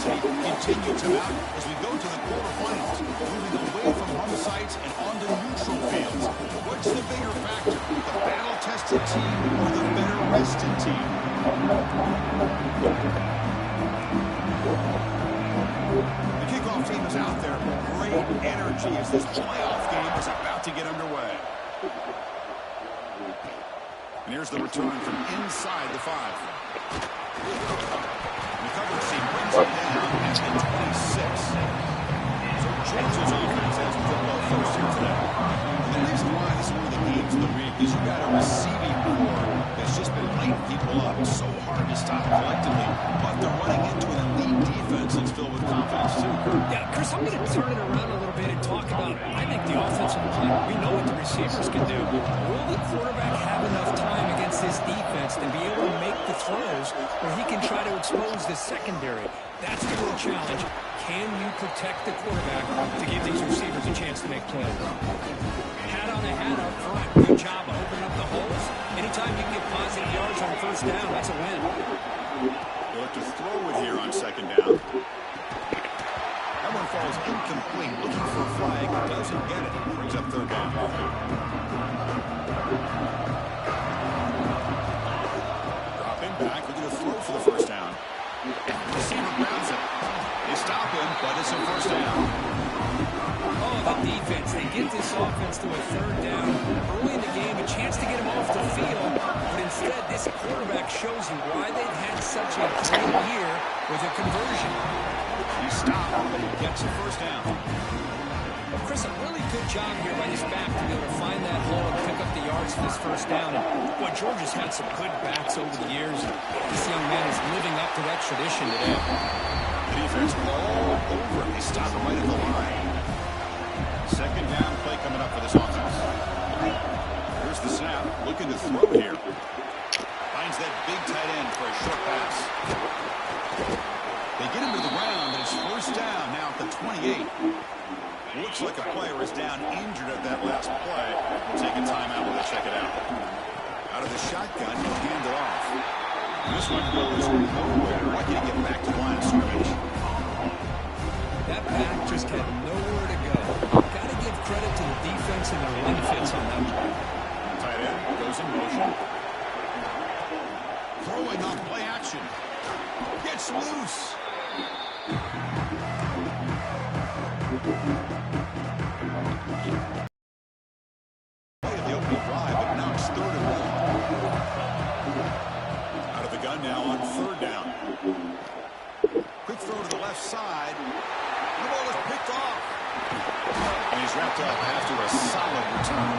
Continue to out as we go to the quarterfinals, moving away from home sites and onto neutral fields. What's the bigger factor, the battle-tested team or the better rested team? The kickoff team is out there. Great energy as this playoff game is about to get underway. And here's the return from inside the 5. The coverage team brings it down at the 26. So Georgia's offense has football first here today. And the reason why this is one of the games of the week is you've got a receiving core that's just been lighting people up. It's so hard to stop collectively, but they're running into an elite defense that's filled with confidence too. Yeah, Chris, I'm going to turn it around a little bit and talk about, I think, the offensive line. We know what the receivers can do. Will the quarterback have enough time against this defense to be able to make the throws where he can try to expose the secondary? That's the real challenge. Can you protect the quarterback to give these receivers a chance to make plays? Hat on a hat up front. Good job opening up the holes. Anytime you can get positive yards on first down, that's a win. They look to throw it here on second down. That one falls incomplete. Looking for a flag. Doesn't get it. Brings up third down. Dropping back. Looking to throw for the first down. Receiver grabs it. They stop him, but it's a first down. Oh, the defense. They get this offense to a third down. Early in the game, a chance to get him off the field. But instead, this quarterback shows you why they've had such a great year with a conversion. He stopped, but he gets a first down. Chris, a really good job here by this back to be able to find that hole and pick up the yards for this first down. And boy, Georgia's had some good backs over the years. And this young man is living up to that tradition today. The defense all over him. They stop him right at the line. Second down play coming up for this offense. Here's the snap. Looking to throw here. Finds that big tight end for a short pass. They get him to the ground, and it's first down now at the 28. Looks like a player is down injured at that last play. We'll take a timeout while they check it out. Out of the shotgun, he'll hand it off. This one goes nowhere. Why can't he get back to the line of scrimmage? That back just had nowhere to go. Got to give credit to the defense and their run fits on that play. Tight end goes in motion. Throwing off play action. Gets loose. The opening drive, but now it's 3rd and 1. Out of the gun now on 3rd down. Quick throw to the left side. The ball is picked off. And he's wrapped up after a solid return.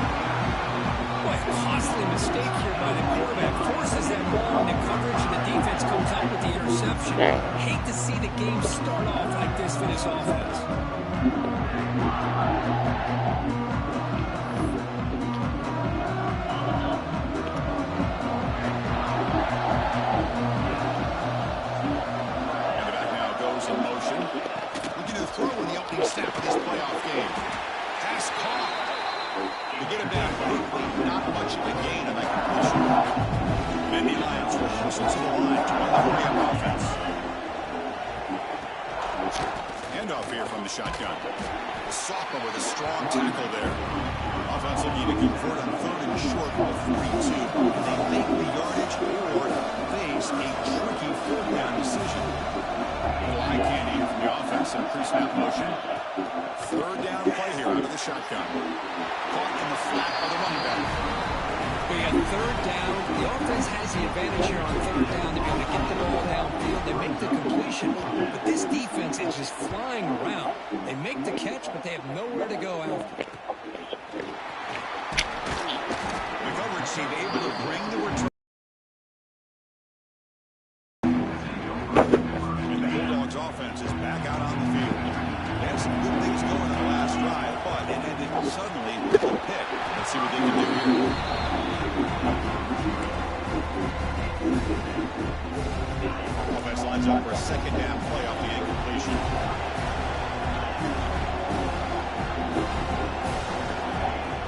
Boy, a costly mistake here by the quarterback. Forces that ball into coverage, and the defense comes out with the interception. Hate to see the game start off like this for this offense. In motion. Looking to throw in the opening snap of this playoff game. Pass caught. To get him down quickly, not much of a gain on that completion. Many Lions will push it to the line to run the hurry-up offense. Handoff here from the shotgun. The sophomore with a strong tackle there. Offense looking to convert on 3rd and short before 42. They make the yardage or face a tricky 4th down decision. Eye candy from the offense in pre-snap motion. 3rd down play here out of the shotgun. Caught in the flat by the running back. We got 3rd down. The offense has the advantage here on 3rd down to be able to get the ball downfield. They make the completion, but this defense is just flying around. They make the catch, but they have nowhere to go after. The coverage team able to bring the return. Offense is back out on the field. They had some good things going in the last drive, but it ended suddenly with a pick. Let's see what they can do here. Offense lines up for a 2nd down play off the incompletion.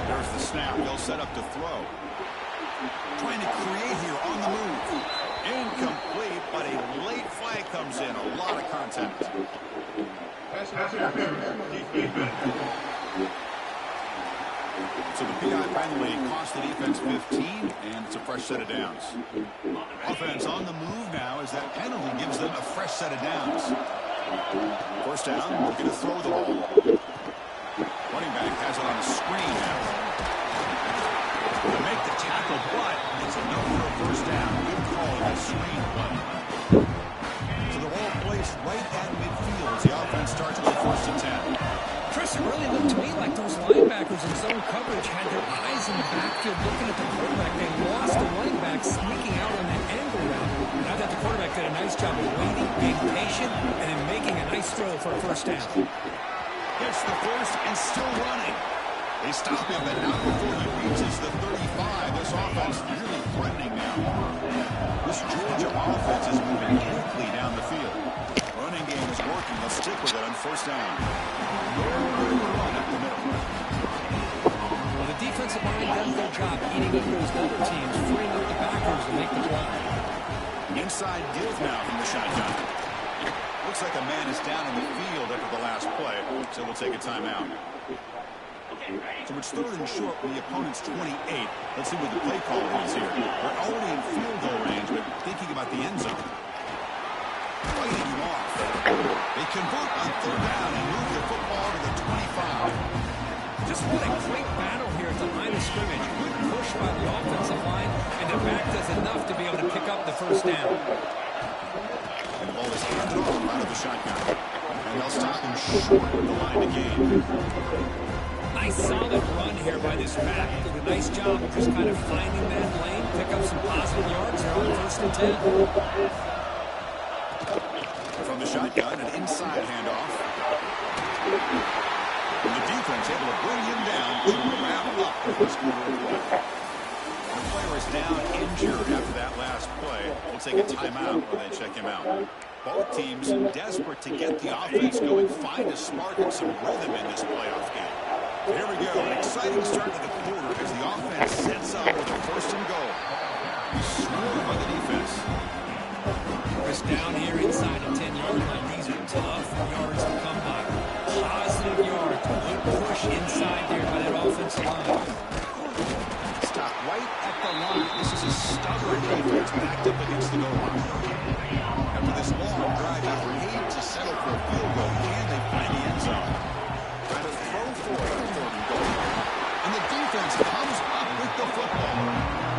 There's the snap. They'll set up to throw. Trying to create here on the move. Incomplete, but a late flag comes in. A lot of contact. attempt. So the PI penalty cost the defense 15, and it's a fresh set of downs. Offense on the move now as that penalty gives them a fresh set of downs. First down, looking to throw the ball. Running back has it on a screen now. To make the tackle, but it's enough for a first down. Good call on that screen play. So the ball placed right at midfield as the offense starts with a first and 10. Chris, it really looked to me like those linebackers in zone coverage had their eyes in the backfield looking at the quarterback. They lost the running back sneaking out on that angle route. I thought the quarterback did a nice job of waiting, being patient, and then making a nice throw for a first down. Gets the first and still running. They stop him, but not before he reaches the 35. This offense really threatening now. This Georgia offense is moving quickly down the field. Running game is working. They'll stick with it on first down. Run up the middle. Well, the defensive line does their job eating up those other teams, freeing up the backers to make the play. Inside give now from the shotgun. Looks like a man is down in the field after the last play, so we'll take a timeout. So it's third and short from the opponent's 28. Let's see what the play call is here. We're already in field goal range, but thinking about the end zone. Fighting him off. They convert on third down and move the football to the 25. Just what a great battle here at the line of scrimmage. Good push by the offensive line, and the back does enough to be able to pick up the first down. And the ball is handed off out of the shotgun. And they'll stop him short of the line to gain. Nice solid run here by this back. Did a nice job of just kind of finding that lane, pick up some positive yards there on first and 10. From the shotgun, an inside handoff. And the defense able to bring him down to wrap up the first quarter of play. The player is down injured after that last play. We'll take a timeout while they check him out. Both teams desperate to get the offense going, find a spark and some rhythm in this playoff game. Here we go, an exciting start to the quarter as the offense sets up with a first and goal. Scored by the defense. Chris, down here inside the 10-yard line. These are tough yards to come by. Positive yards. Good push inside there by that offensive line. Stop right at the line. This is a stubborn defense backed up against the goal line. After this long drive, they need to settle for a field goal. Can they find the end zone? Trying to throw for it on third and goal. And the defense comes up with the football.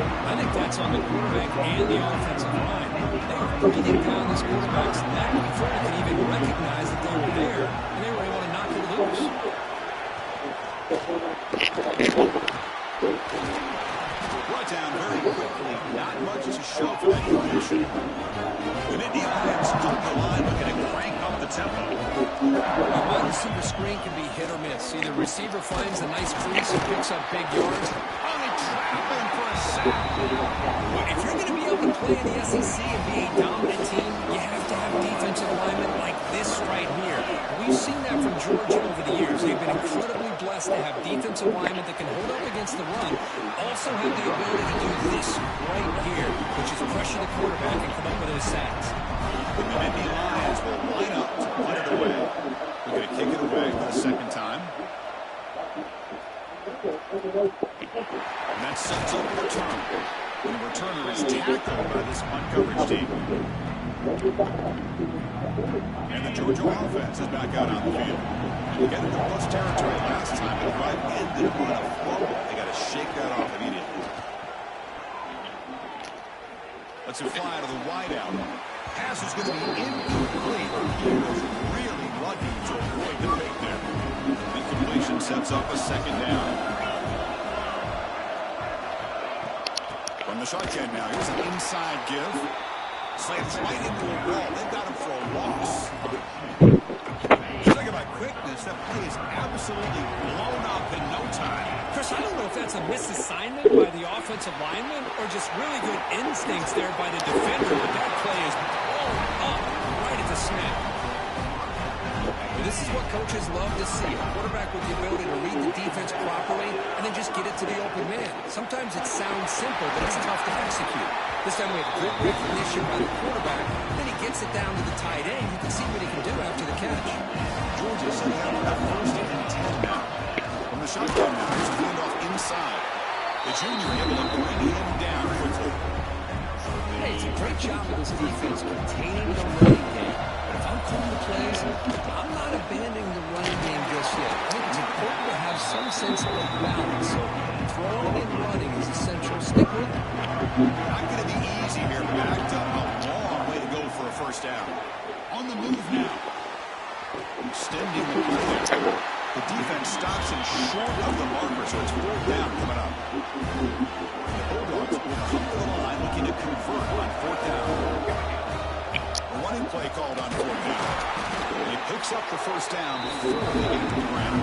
I think that's on the quarterback and the offensive line. They were breathing down this quarterback's neck before he could even recognize that they were there, and they were able to knock it loose. Brought down very quickly. Not much to show for that completion. The Nittany Lions up the line looking to crank up the tempo. A wide receiver screen can be hit or miss. Either receiver finds a nice crease and picks up big yards. Oh, they trap him for a sack. Well, if you're going to be able to play in the SEC and be a dominant team, you have to have defensive alignment like this right here. We've seen that from Georgia over the years. They've been incredibly blessed to have defensive alignment that can hold up against the run, also have the ability to do this right here, which is pressure the quarterback and come up with those sacks. The Nittany Lions will line up to punt it away. We're going to kick it away for the second time. And that sets up the return. And the returner is tackled by this punt coverage team. And the Georgia offense is back out on the field. And again in the plus territory last time. The drive ended on a fumble. They got to shake that off immediately. Lets it fly to the wideout. Pass is going to be incomplete. He was really lucky to avoid the pick there. Incompletion sets up a second down. From the shotgun now, here's an inside give. Slams right into a wall. They've got him for a loss. Talking about quickness, that play is absolutely blown up in no time. Chris, I don't know if that's a misassignment by the offensive lineman or just really good instincts there by the defender, but that play is blown up right at the snap. This is what coaches love to see, a quarterback with the ability to read the defense properly and then just get it to the open man. Sometimes it sounds simple, but it's tough to execute. This time we have good recognition by the quarterback, then he gets gets it down to the tight end, you can see what he can do after the catch. Georgia setting up with a 1st and 10 now. From the shotgun now, here's a handoff inside. The junior able to bring him down quickly. Hey, it's a great job of this defense containing the running game. But if I'm calling the plays, I'm not abandoning the running game just yet. I think it's important to have some sense of balance. So throwing and running is essential. Stick with it. Not going to be easy here, back to a long way to go for a 1st down. On the move now. Extending the play there. The defense stops him short of the marker, so it's 4th down coming up. The Bulldogs come to the line looking to convert on 4th down. A running play called on 4th down. And he picks up the 1st down before they get to the ground.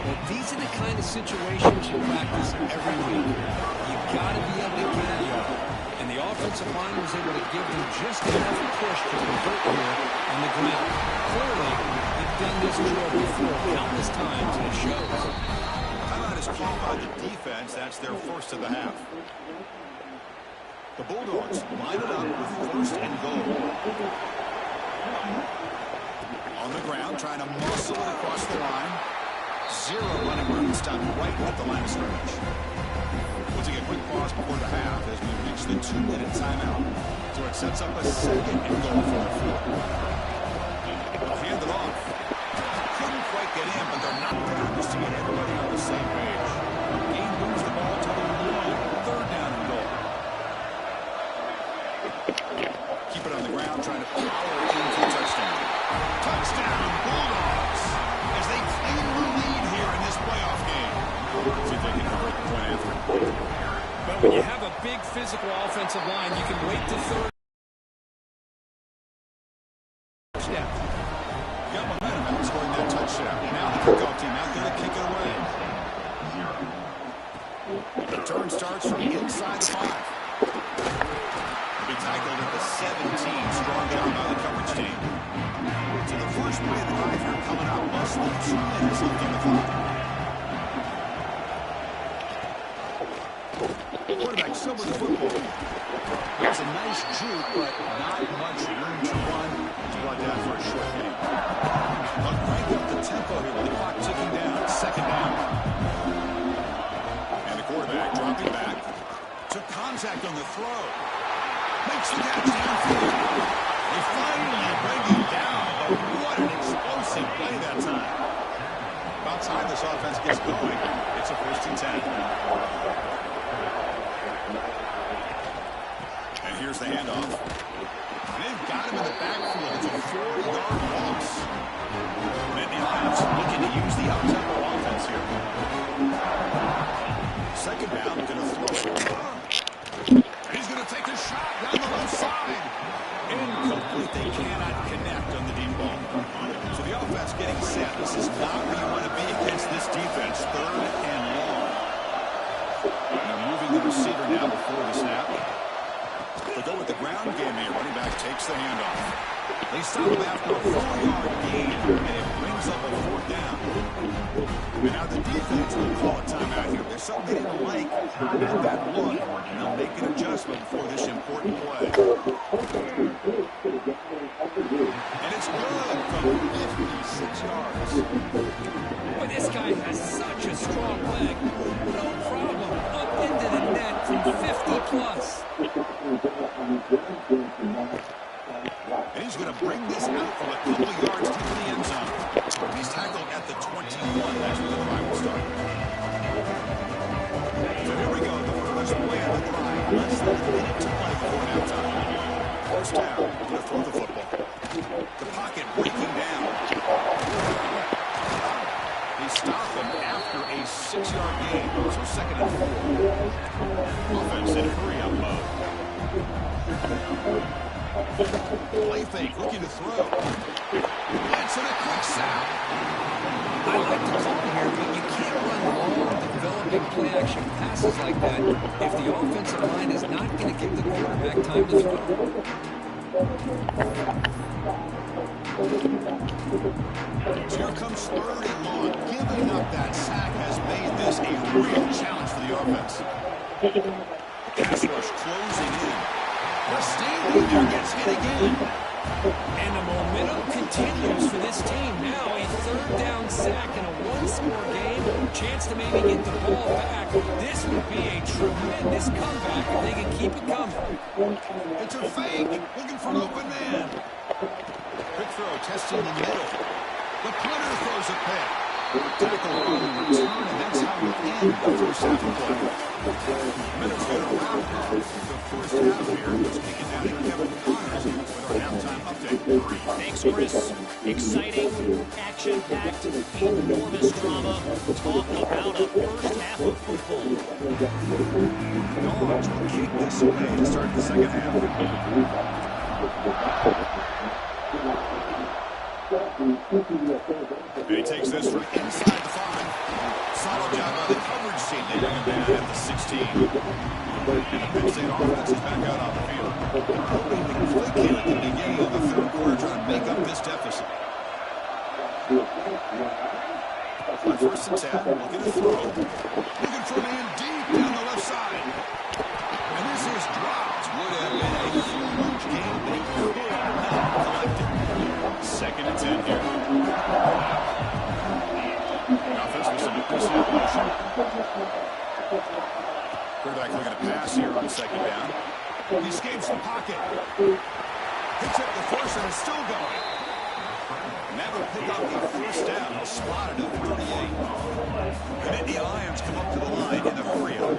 Well, these are the kind of situations you practice every week. You've got to be able to get it. And the offensive line was able to give them just enough push to convert here on the ground. Clearly, they've done this drill before countless times, and it shows. Timeout is called by the defense. That's their 1st of the half. The Bulldogs line it up with 1st and goal. On the ground, trying to muscle it across the line. 0 running room, stopped right at the line of scrimmage. We'll take a quick pause before the half as we reach the 2-minute timeout. So it sets up a 2nd and goal for the 4th. They'll hand it off. Couldn't quite get in, but they're not there just to get everybody on the same page. Game moves the ball to the line. 3rd down and goal. Keep it on the ground, trying to power it into a touchdown. Touchdown, Bulldogs! As they claim the lead here in this playoff game. See if they can convert the point after. But when you have a big physical offensive line, you can wait to 3rd. Touchdown. Got momentum after scoring that touchdown. Now the kickoff team out there to kick it away. The return starts from inside the 5. Be tackled at the 17. Strong down by the coverage team. So the first play of the drive here coming up. Less than 2 minutes left on the clock. Quarterback still with the football. That's a nice juke, but not much room to run. He's brought down for a short game. But crank up the tempo here with the clock ticking down. 2nd down. And the quarterback dropping back. Took contact on the throw. Makes the catch downfield. They finally bring him down, but what an explosive play that time. About time this offense gets going. It's a 1st and 10. And here's the handoff. And they've got him in the backfield. It's a 4-yard loss. Many laps looking to use the up-tempo offense here. 2nd down, going to throw it. He's going to take a shot down the left side. Incomplete. They cannot connect on the deep ball. So the offense getting set. This is not where you want to be against this defense. 3rd and long. They're moving the receiver now before the snap. They go with the ground game here. Running back takes the handoff. They stop him after a 4-yard gain, and it brings up a 4th down. And now the defense will call a timeout here. There's something they didn't like at that look, and they'll make an adjustment for this important play. And it's good from 56 yards. Boy, this guy has such a strong leg. No problem. Up into the net from 50+. And he's going to bring this out from a couple of yards to the end zone. He's tackled at the 21. That's where the drive will start. So here we go. The first play of the drive. Less than a minute to play before halftime. 1st down. Going to throw the football. The pocket breaking down. They stop him after a 6-yard gain. So 2nd and 4. Offense in hurry-up mode. Play fake, looking to throw. Blitz and a quick sack. I like the call here, but you can't run long, developing play-action passes like that if the offensive line is not going to give the quarterback time to throw. Here comes 3rd and long. Giving up that sack has made this a real challenge for the offense. Pass rush closing in. Standing there gets hit again. And the momentum continues for this team. Now a third down sack in a one-score game. Chance to maybe get the ball back. This would be a tremendous comeback if they can keep it coming. It's a fake. Looking for an open man. Quick throw testing the middle. The punter throws a pick. Tackle on the return, and that's how we end the first half of play. Minutes going to wrap up the first half here. Let's kick it down here to Kevin Connors with our halftime update. Thanks, Chris. Exciting, action-packed, enormous drama. Talk about a first half of football. Dogs will kick this away to start the second half. And he takes this from inside the 5. Solid job by the coverage team. They bring him down at the 16. And the Penn State offense is back out on the field. Hoping to click here at the beginning of the third quarter, trying to make up this deficit. On 1st and 10, looking to throw. Looking for a man deep down the left side. And this is dropped. Would have been a huge game, but he could not collect it. 2nd and 10 here. Offense with some snap motion. Quarterback looking to pass here on 2nd down. He escapes the pocket. Hits it the first and is still going. And that will pick up the first down. Spotted at 38. And Indy Lions come up to the line in the hurry up.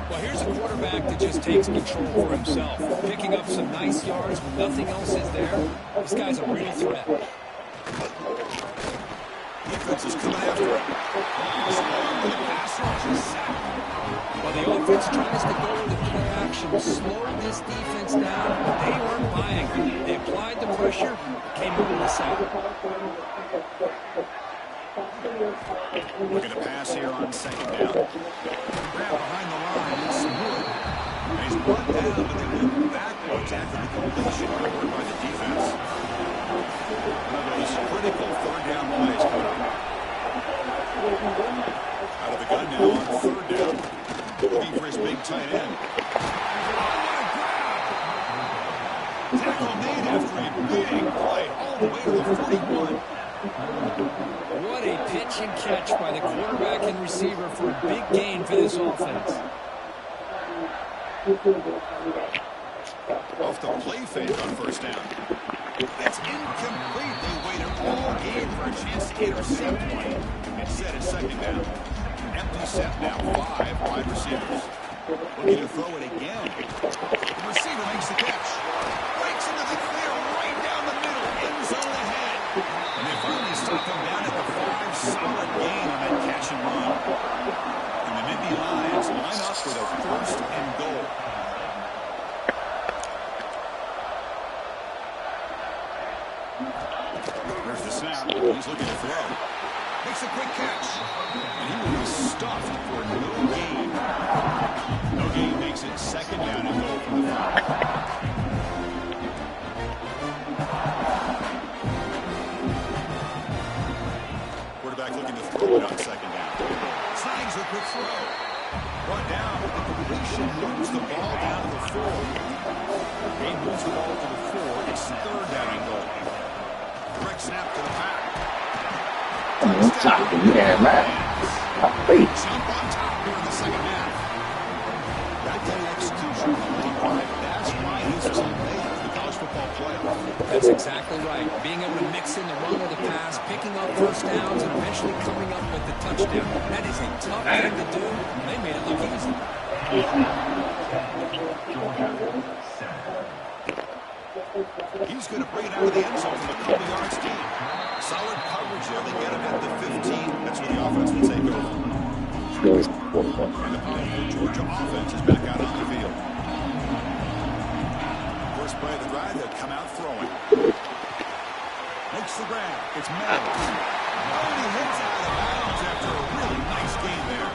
Well, here's a quarterback that just takes control for himself. Picking up some nice yards when nothing else is there. This guy's a real threat. Defense is coming after him. The pass rush is sacked. While the offense tries to go into play action, slow this defense down, they weren't buying. They applied the pressure, came over the sack. Looking to pass here on 2nd down. Grab behind the line, it's Wood. And he's brought down, but they went backwards after the completion. Good work by the defense. One of those critical third down plays coming up. Out of the gun now on 3rd down. Looking for his big tight end. Tackle made after a big play all the way to the 41. What a pitch and catch by the quarterback and receiver for a big gain for this offense. Off the play fake on 1st down. It's incomplete. They waited all game for a chance to intercept one. Instead, it's 2nd down. Empty set now, 5 wide receivers. Looking to throw it again. The receiver makes the catch. Breaks into the clear, right down the middle, end zone ahead. And they finally stop him down at the 5. Solid gain on that catch and run. And the Nittany Lions line up with a 1st and goal. There's the snap. He's looking to throw. Makes a quick catch. And he will be stuffed for no gain. No gain makes it 2nd down and goal from the 5. Quarterback looking to throw it on 2nd down. Snags a quick throw. Brought down. The completion moves the ball down to the 4. He moves the ball to the 4. It's 3rd down and goal. Direct snap to the back. Chọc những nhà mà Happy. Jump on top here in the 2nd half. That kind of execution on the drive, that's why he's so made for the college football playoff. That's exactly right. Being able to mix in the run or the pass, picking up first downs, and eventually coming up with the touchdown. That is a tough thing to do. They made it look easy. He's going to bring it out of the end zone from a couple yards deep. Solid coverage there. They get him at the 15. That's where the offense will take over. And the powerful Georgia offense is back out on the field. First play of the drive, they'll come out throwing. Makes the grab. It's Meadows. Oh, he hits out of bounds after a really nice game there.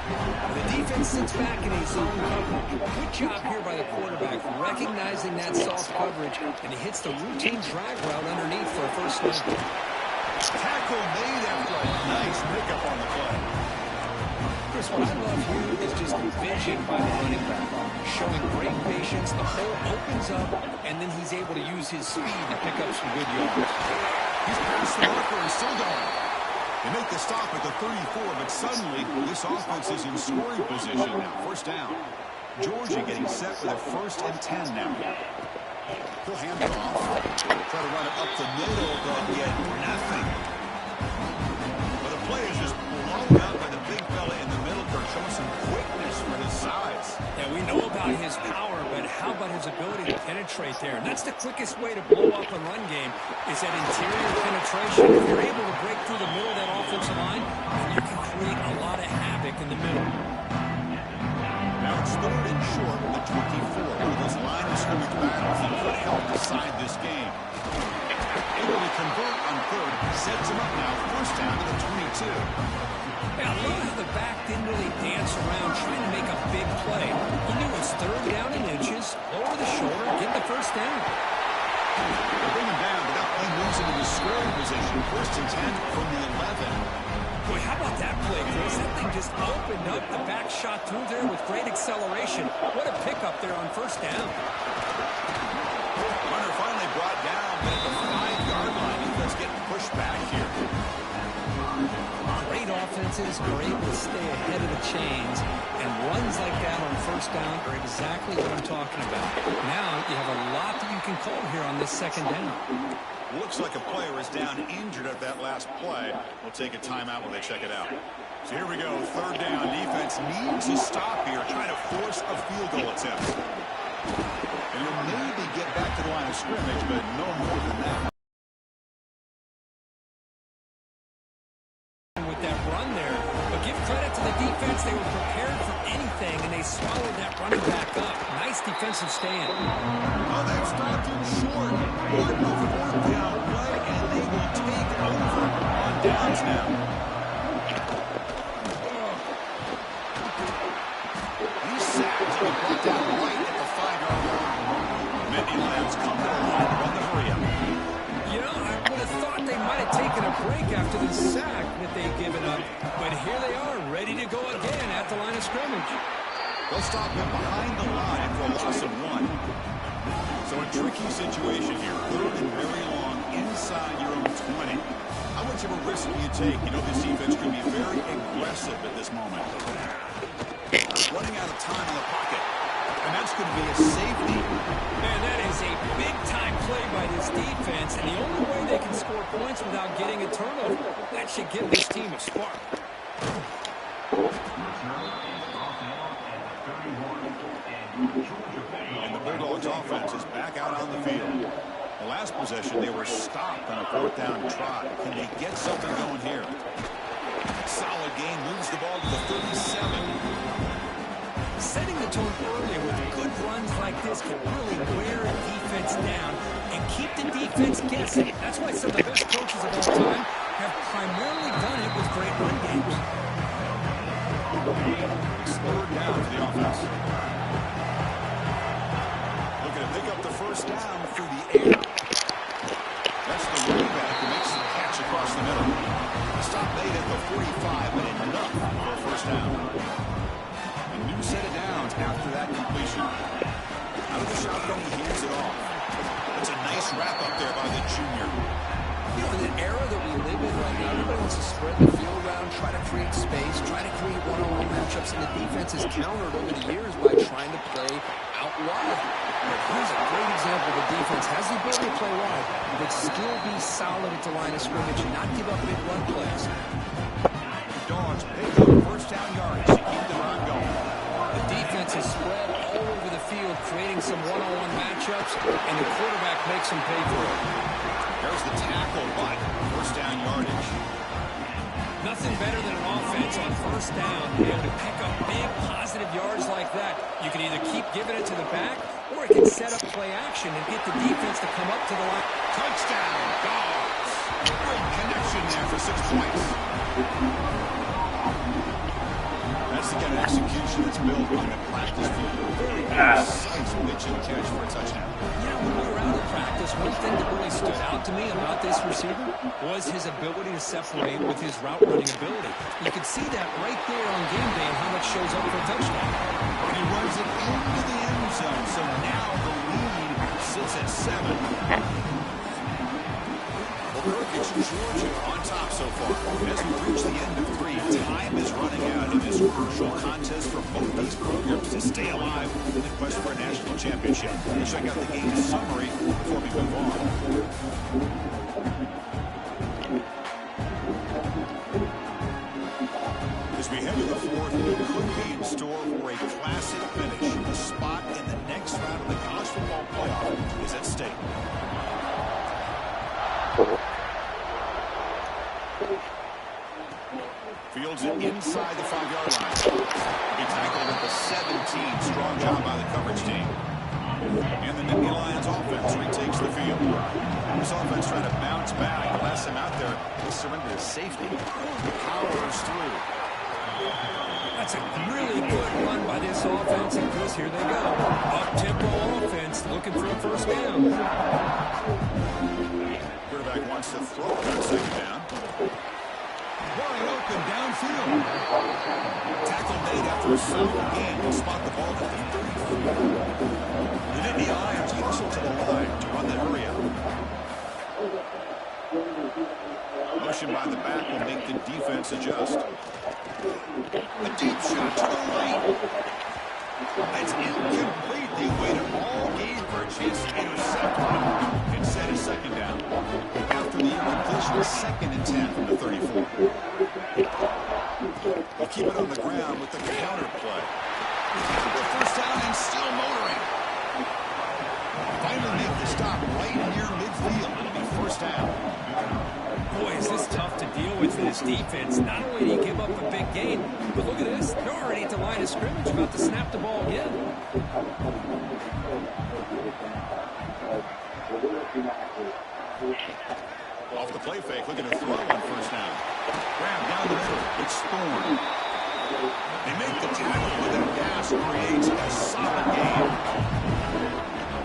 The defense sits back in a zone coverage. Good job here by the quarterback, recognizing that soft coverage, and he hits the routine drag route underneath for a first down. Tackle made after a nice pickup on the play. Chris, what I love here is just the vision by the running back. showing great patience. The hole opens up, and then he's able to use his speed to pick up some good yards. He's past the marker and still going. They make the stop at the 34, but suddenly this offense is in scoring position now. First down. Georgia getting set for their 1st and 10 now. He'll hand it off. Try to run it up the middle, but get nothing. But the play is just blown up by the big fella in the middle, showing some quickness for his size. Yeah, we know about his power, but how about his ability to penetrate there? And that's the quickest way to blow up a run game, is that interior penetration. If you're able to break through the middle of that offensive line, then you can create a lot of havoc in the middle. Now it's 3rd and short with the 24. One of those line of scrimmage battles that could help decide this game. Able to convert on 3rd, sets him up now. First down to the 22. Yeah, I love how the back didn't really dance around trying to make a big play. He knew it was 3rd down in inches, over the shoulder, get the first down. They bring him down, but that play moves him into scoring position. 1st and 10 from the 11. Boy, how about that play, Chris? That thing just opened up. The back shot through there with great acceleration. What a pickup there on 1st down. Runner finally brought down, but at the 5-yard line, he's getting pushed back here. Great offenses are able to stay ahead of the chains, and runs like that on 1st down are exactly what I'm talking about. Now you have a lot that you can call here on this 2nd down. Looks like a player is down injured at that last play. We'll take a timeout when they check it out. So here we go, 3rd down. Defense needs a stop here, trying to force a field goal attempt. And you'll maybe get back to the line of scrimmage, but no more than that. With that run there, but give credit to the defense. They were prepared for anything, and they swallowed that running back up. Nice defensive stand. Oh, they've stopped him short. What a 4th down play, and they will take over on downs now. He's sacked and brought down right at the 5-yard line. Many Lions come to the line to run the hurry up. You know, I would have thought they might have taken a break after the sack that they'd given up, but here they are, ready to go again at the line of scrimmage. They'll stop him behind the line for a loss of 1. So a tricky situation here. 3rd and very long inside your own 20. How much of a risk do you take? You know this defense can be very aggressive at this moment. Running out of time in the pocket. And that's going to be a safety. Man, that is a big-time play by this defense, and the only way they can score points without getting a turnover, that should give this team a spark. And the Bulldogs offense is back out on the field. The last possession, they were stopped on a 4th down try. Can they get something going here? Solid gain, moves the ball to the 37. Setting the tone early with good runs like this can really wear a defense down and keep the defense guessing. That's why some of the best coaches of all time have primarily done it with great run games. It's 3rd down for the offense. Looking to pick up the 1st down through the air. That's the running back who makes the catch across the middle. Stop made at the 45, but enough for a 1st down. A new set of downs after that completion. Out of the shotgun, he hands it off. That's a nice wrap up there by the junior. You know, in the era that we live in right now, everybody wants to spread the field around, try to create space, try to create one-on-one matchups, and the defense has countered over the years by trying to play out wide. But here's a great example. The defense has the ability to play wide, but still be solid at the line of scrimmage and not give up big run plays. Dogs pick up 1st down yardage to keep the run going. The defense is spread all over the field, creating some one-on-one matchups, and the quarterback makes them pay for it. There's the tackle, but 1st down yardage. Nothing better than an offense on 1st down, be able to pick up big positive yards like that. You can either keep giving it to the back, or it can set up play action and get the defense to come up to the line. Touchdown, Dogs. Good connection there for 6 points. That's the kind of execution that's built on a practice field. Very precise pitch and catch for a touchdown. You know, when we were out of practice, one thing that really stood out to me about this receiver was his ability to separate with his route running ability. You can see that right there on game day and how much shows up for a touchdown. And he runs it into the end zone, so now the lead sits at 7. Georgia on top so far. As we reach the end of 3, time is running out in this crucial contest for both these programs to stay alive in the quest for a national championship. We'll check out the game summary before we move on. As we head to the 4th, we could be in store for a classic finish. A spot in the next round of the college football playoff is at stake. Fields it inside the 5-yard line. He tackled at the 17. Strong job by the coverage team. And the Nittany Lions offense retakes the field. This offense trying to bounce back. The last time out there, they surrendered to safety. Powers through. That's a really good run by this offense, and Chris, here they go. Up-tempo offense, looking for a first down. Quarterback wants to throw it on second down. Wide open downfield. Tackle made after a solid game. They'll spot the ball at the 33. The Nittany Lions hustle to the line to run the hurry out. Motion by the back will make the defense adjust. A deep shot to the right. It's incomplete. They waited all game for a chance to intercept him. Instead, a second down. After the incompletion, a 2nd and 10 from the 34. They'll keep it on the ground with the counter play. The first down and still motoring. Finally make the stop right near midfield. It'll be first down. Boy, is this tough to deal with for this defense. Not only do you give up a big gain, but look at this. They're already at the line of scrimmage, about to snap the ball again. Off the play fake, looking to throw on first down. Grab down the middle. It's Thorne. They make the tackle with that pass, creates a solid game.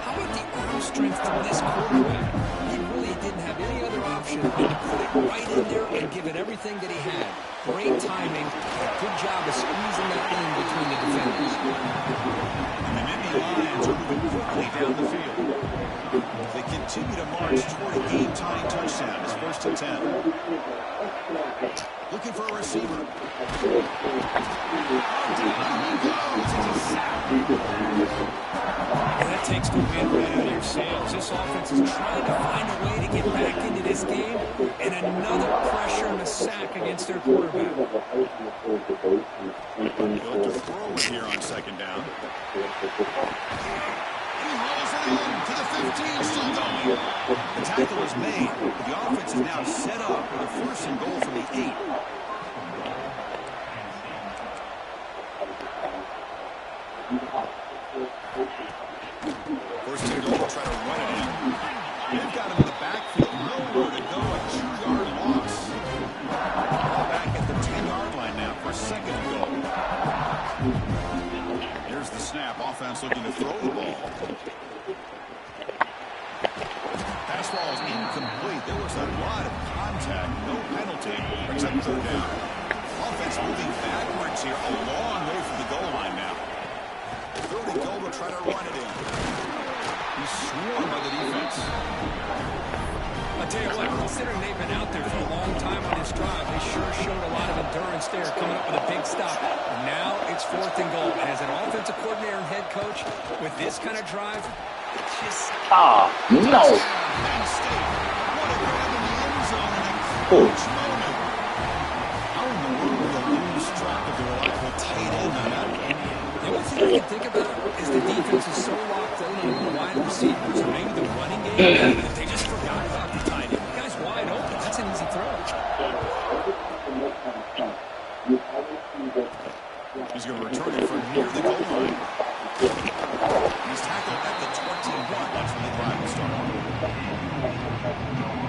How about the arm strength from this quarterback? He really didn't have any other option than to put it right in there and give it everything that he had. Great timing. Good job of squeezing that in between the defenders. And the Nittany Lions are moving quickly down the field. They continue to march toward a game-tying touchdown. It's 1st and 10. Looking for a receiver. That takes the wind right out of your sails. This offense is trying to find a way to get back into this game, and another pressure and a sack against their quarterback. They'll have to throw it here on second down. He rolls it in to the 15, still going. The tackle is made, but the offense is now set up with a 1st and goal from the 8. First and goal, try to run it in. They've got him in the backfield, nowhere to go, a 2-yard loss. Ball back at the 10-yard line now for 2nd and goal. Here's the snap, offense looking to throw the ball. Pass ball is incomplete. There was a lot of contact, no penalty, except 3rd down. Offense moving backwards here, a long way from the goal line now. 3rd and goal will try to run it in. He's swarmed by the defense. I'll tell you what, considering they've been out there for a long time on this drive, they sure showed a lot of endurance there, coming up with a big stop. Now it's 4th and goal. And as an offensive coordinator and head coach, with this kind of drive, it's just... No. Penn State. What a grab in the end zone and a clutch moment. How in the world will they lose track of the reliable tight end on that one? The only thing I can think about is the defense is so locked in on the wide receivers, or maybe the running game, that they just forgot about the tight end. The guy's wide open. That's an easy throw. He's going to return it from near the goal line. He's tackled at the 21. That's when the drive will start.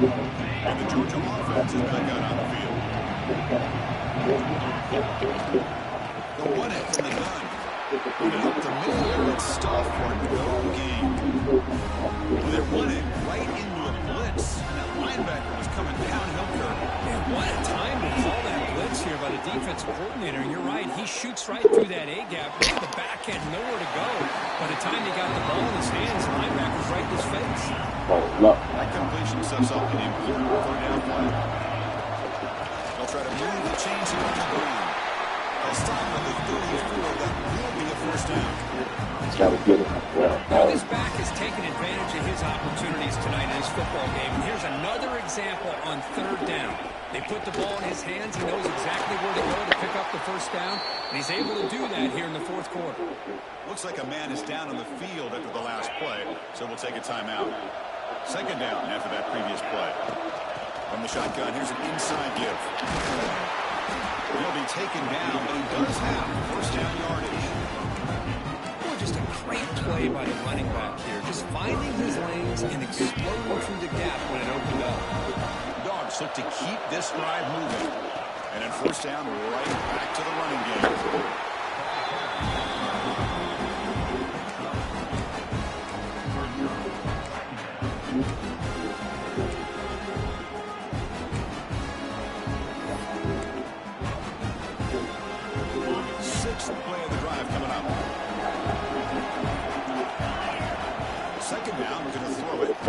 And the Georgia offense is back out on the field. They'll run it from the gun. Run it up the middle there. It's stuffed for no gain. They're running right coordinator. You're right. He shoots right through that A-gap. Look at the back end, nowhere to go. By the time he got the ball in his hands, the linebacker's right in his face. That completion sets up an important third down play. They'll try to move the chains here on the ground. They'll stop at the 34. That will be a first down. Now, this back has taken advantage of his opportunities tonight in his football game. And here's another example on third down. They put the ball in his hands. He knows exactly where to go to pick up the first down. And he's able to do that here in the fourth quarter. Looks like a man is down on the field after the last play, so we'll take a timeout. Second down after that previous play. From the shotgun, here's an inside give. He'll be taken down, but he does have first down yardage. Boy, just a great play by the running back here. Just finding his lanes and exploding through the gap when it opened up. Dogs look to keep this drive moving. And then first down, right back to the running game. Sixth play of the drive coming up. Second down, we're going to throw it. It's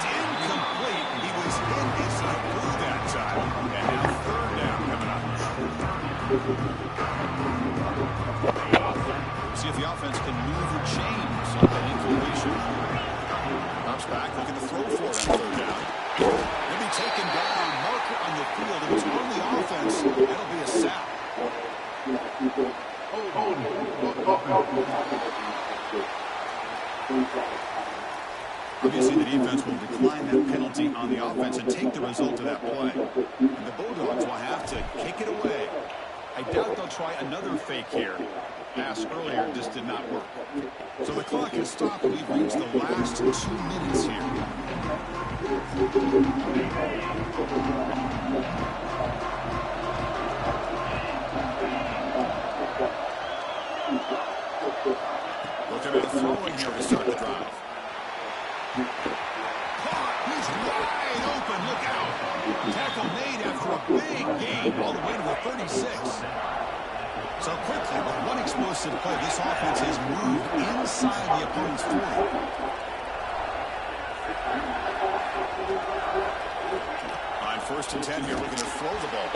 incomplete. He was hit inside through that time. And now third down coming up. See if the offense can move or change on that incompletion. Comes back, looking to throw for it on third down. He'll be taken down. Marker on the field. If it's on the offense, that'll be a sack. Obviously, the defense will decline that penalty on the offense and take the result of that play. And the Bulldogs will have to kick it away. I doubt they'll try another fake here. Pass earlier just did not work. So the clock has stopped, and we've reached the last 2 minutes here. Looking at throwing here to start the drive. Caught. He's wide open. Look out. Tackle made after a big gain all the way to the 36. So quickly, with one explosive play, this offense has moved inside the opponent's 40. On first and 10 here, we're going to throw the ball.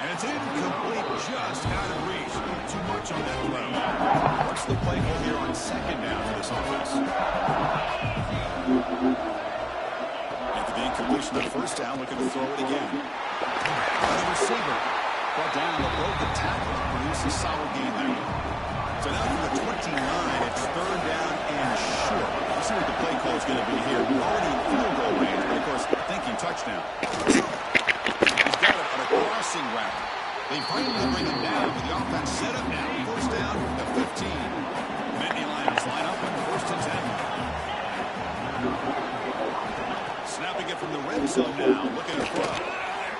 And it's incomplete, just out of reach. Too much on that throw. What's the play call here on second down for this offense? After the incompletion of first down, looking to throw it again. The receiver brought down, but broke the tackle to produce a solid gain there. So now from the 29, it's third down and short. Let's see what the play call is going to be here. We're already in field goal range, but of course, thinking touchdown. He's got it on a crossing route. They finally bring him down, but the offense set up now. First down at 15. Nittany Lions line up on first and 10. Snapping it from the red zone now, looking to throw.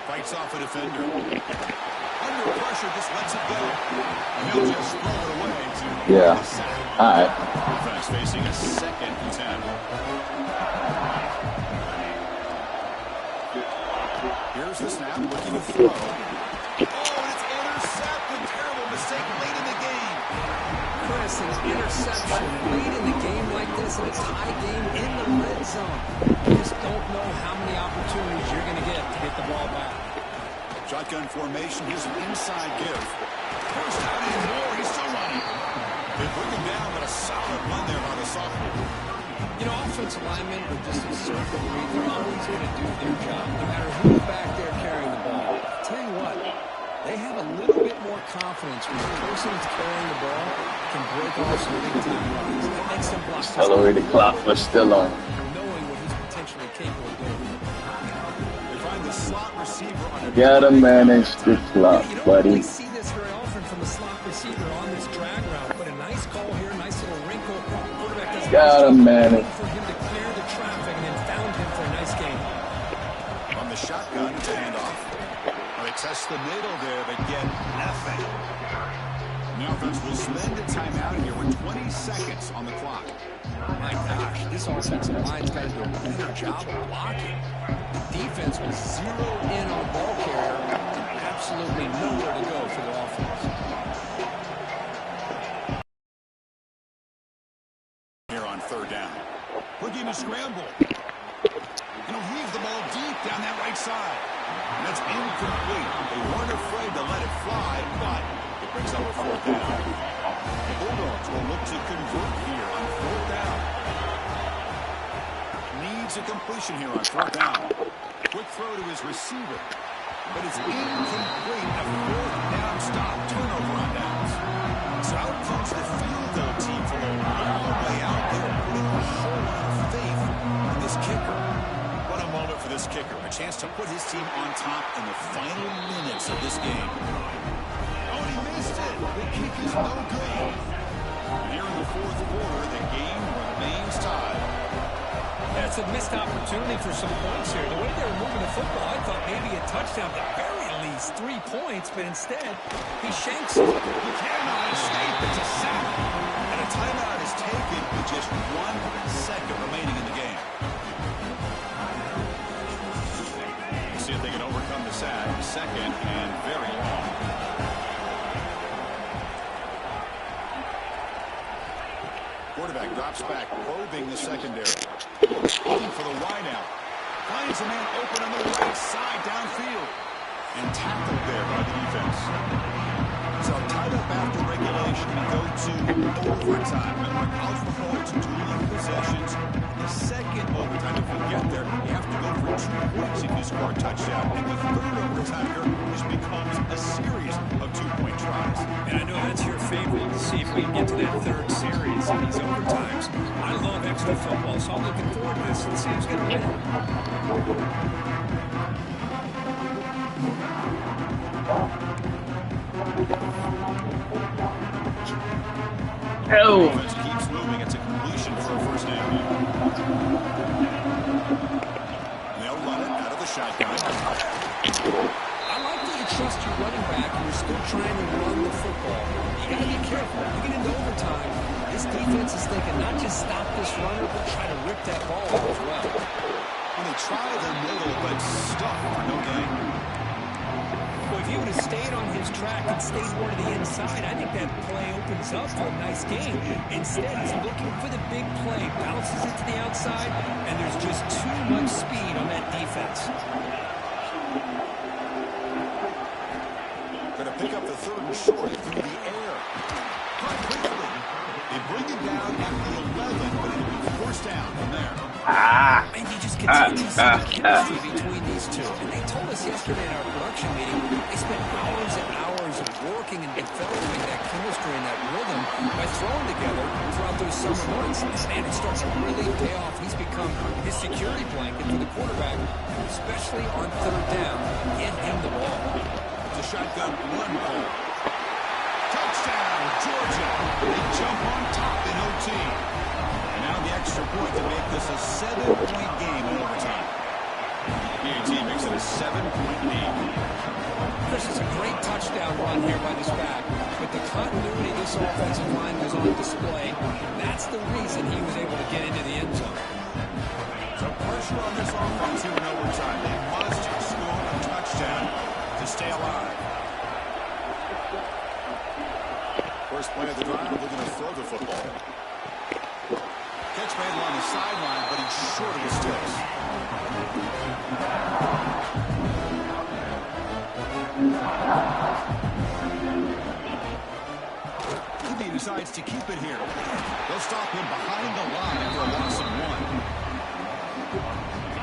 Fights off a defender. Under pressure, just lets it go. And he'll just throw it away to the sack. All right. Offense facing a second and 10. Here's the snap, looking to throw. Oh, and it's intercepted. Terrible mistake late in the game. Chris, an interception late in the game like this, and a tie game in the red zone. You just don't know how many opportunities you're going to get the ball back. Shotgun formation. Here's an inside give. First down and more. He's still running. They bring him down, but a solid run there by the sophomore. You know, offensive linemen are just a circle read. They're always going to do their job, no matter who's back there carrying the ball. I'll tell you what, they have a little bit more confidence when the person who's carrying the ball can break off some big-time runs. That makes them block. Hillary, the clock was still on. Knowing what he's potentially capable of doing. They find the slot receiver on a Gotta manage the clock, You don't buddy. really see this very often from a slot receiver on this drag route, but a nice call here, nice little wrinkle. Quarterback does Gotta manage. for him to clear the traffic and then found him for a nice game. on the shotgun to hand off. They test the middle there, but get nothing. The offense will spend a timeout here with 20 seconds on the clock. My gosh, this offensive line's got to do a better job of blocking. Defense will zero in on the ball carrier and absolutely nowhere to go for the offense. Here on third down. Looking to scramble. And he'll heave the ball deep down that right side. And that's incomplete. They weren't afraid to let it fly, but it brings up a fourth down. The Bulldogs will look to convert here on fourth down. Needs a completion here on fourth down. Quick throw to his receiver. But it's incomplete. A fourth down stop. Turnover on downs. So out comes the field goal team from a long way out there, putting a whole lot of faith in this kicker. What a moment for this kicker. A chance to put his team on top in the final minutes of this game. Oh, and he missed it. The kick is no good. Here in the fourth quarter, the game remains tied. Yeah, it's a missed opportunity for some points here. The way they were moving the football, I thought maybe a touchdown, at the very least 3 points, but instead, he shanks it. He cannot escape. It's a sack. And a timeout is taken with just 1 second remaining in the game. Let's see if they can overcome the sack. Second and very long. Quarterback drops back, probing the secondary. Looking for the wideout. Finds a man open on the right side downfield. And tackled there by the defense. So tied up after regulation, we go to overtime. Remember, college football, it's dueling possessions. The second overtime, if we get there, you have to go for 2 points if you score a touchdown. And the third overtime here just becomes a series of 2-point tries. And I know that's your favorite, to see if we can get to that third series in these overtimes. I love extra football, so I'm looking forward to this. Let's see who's going to win. Oh. Defense keeps moving. It's a completion for a first down. They'll run it out of the shotgun. I like that you trust your running back and you're still trying to run the football. You got to be careful. You get into overtime, this defense is thinking not just stop this runner, but try to rip that ball out as well. And they try the middle, but stuck for no gain. Well, if he would have stayed on his track and stayed more to the inside, I think that play opens up for a nice game. Instead, he's looking for the big play, bounces it to the outside, and there's just too much speed on that defense. Going to pick up the third and short through the air. Caught quickly. They bring it down at the 11, but it'll be first down from there. And you just continue to see the chemistry between these two. And they told us yesterday in our production meeting, they spent hours and hours of working and developing that chemistry and that rhythm by throwing together throughout those summer months. And it starts to really pay off. He's become his security blanket for the quarterback, especially on third down. Get him the ball. It's a shotgun one pull. Touchdown, Georgia. They jump on top in OT. And now the extra point to make this a 7-point game in overtime. PAT makes it a 7-point lead. This is a great touchdown run here by this back. With the continuity this offensive line was on display, that's the reason he was able to get into the end zone. So pressure on this offense here in overtime. They must score a touchdown to stay alive. First play of the drive, they're going to throw the football. Catch made along the sideline, but he's short of the sticks. He decides to keep it here. They'll stop him behind the line for a loss of 1.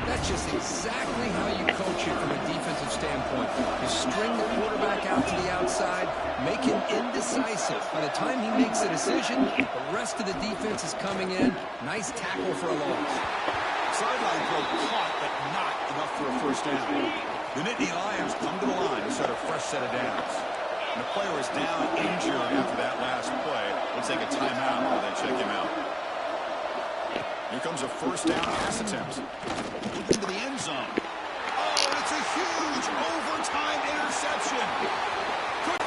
That's just exactly how you coach it from a defensive standpoint. You string the quarterback out to the outside, make him indecisive. By the time he makes a decision, the rest of the defense is coming in. Nice tackle for a loss. Sideline throw caught, but not enough for a first down. The Nittany Lions come to the line to start a fresh set of downs. And the player is down injured after that last play. We'll take a timeout while they check him out. Here comes a first down pass attempt. Into the end zone. Oh, it's a huge overtime interception.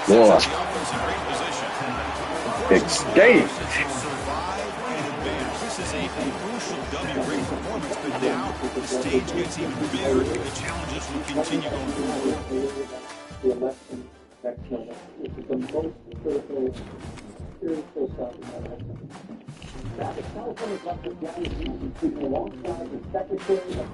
Boy. The offense in great position. Escape. Survive and advance. This is a crucial W. Great performance, but now the stage gets even bigger. The challenges will continue going forward. the election next November, which is the most critical, spiritual stuff in our lifetime. Now, the California Governor, Gary Lee, alongside the Secretary of